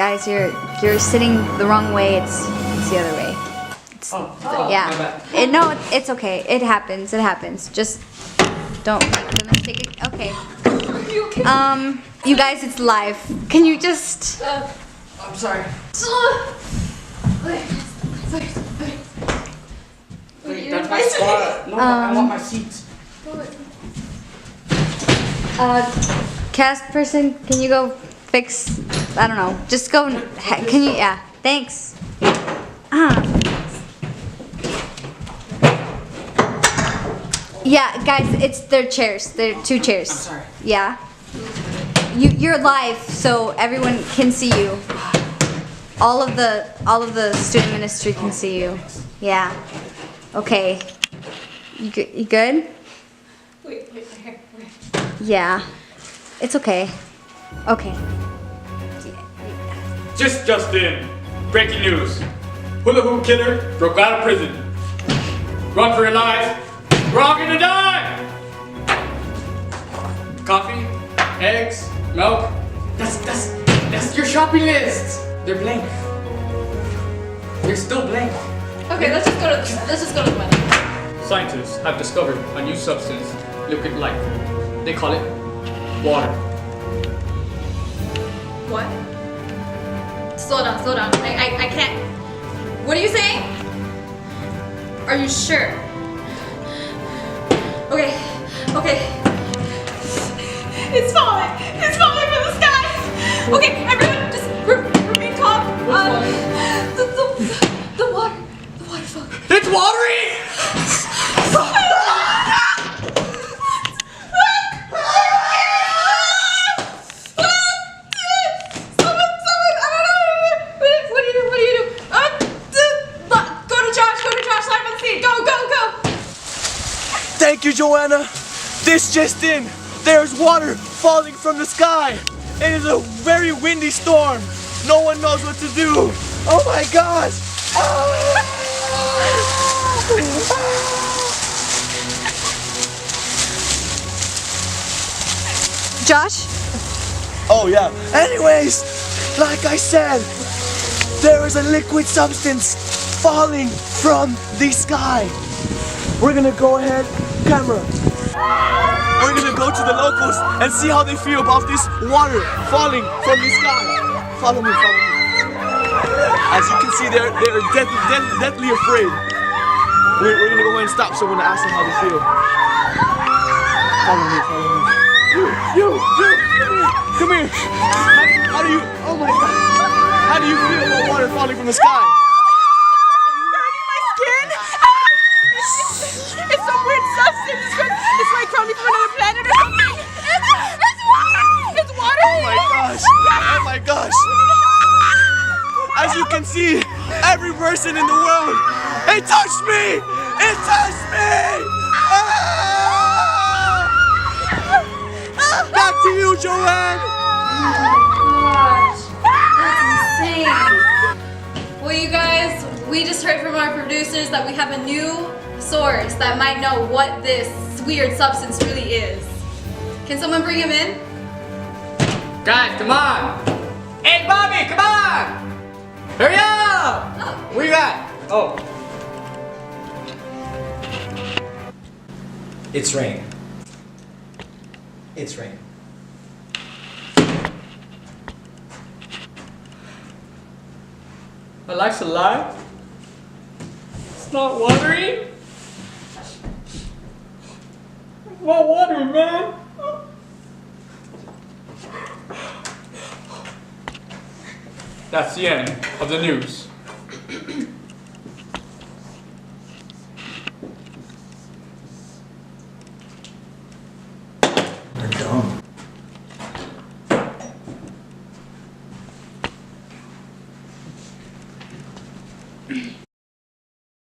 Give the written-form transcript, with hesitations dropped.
guys, you're sitting the wrong way. It's the other way. Yeah. No, it's okay. It happens. It happens. Just don't make the mistake. Okay. You guys, it's live. Can you just? I'm sorry. Wait, that's my spot. No, I want my seats. Cast person, can you go fix? I don't know. Just go. Can you? Yeah. Thanks. Yeah, guys, it's their chairs. They're 2 chairs. I'm sorry. Yeah. You're live, so everyone can see you. All of the student ministry can see you. Yeah. Okay. You good? Wait, here. Yeah. It's okay. Okay. Just in. Breaking news. Hula hoop killer broke out of prison. Run for your life. We're all gonna die! Coffee, eggs, milk. That's your shopping list. They're blank. They're still blank. Okay, let's just go to the wedding. Scientists have discovered a new substance, liquid light. They call it water. What? Slow down. I can't. What are you saying? Are you sure? Okay. It's falling from the sky. Okay, everyone, just remain calm. The waterfall. It's watery! Thank you, Joanna. This just in. There's water falling from the sky. It is a very windy storm. No one knows what to do. Oh my gosh. Josh? Oh yeah. Anyways, like I said, there is a liquid substance falling from the sky. We're gonna go ahead, camera. We're gonna go to the locals and see how they feel about this water falling from the sky. Follow me. As you can see, they're deathly afraid. We're gonna go ahead and stop someone to ask them how they feel. Follow me. You, come here. How do you, oh my God. How do you feel about water falling from the sky? It's some weird substance. It's like coming from another planet or something. It's water. Oh my gosh. As you can see, every person in the world, it touched me. Back to you, Joanne. Gosh, that's insane. Well, you guys, we just heard from our producers that we have a new source that might know what this weird substance really is. Can someone bring him in? Guys, come on! Hey, Bobby, come on! Hurry up! Oh. Where you at? Oh. It's rain. It's rain. My life's alive? It's not watery? What water, man? That's the end of the news. They're dumb.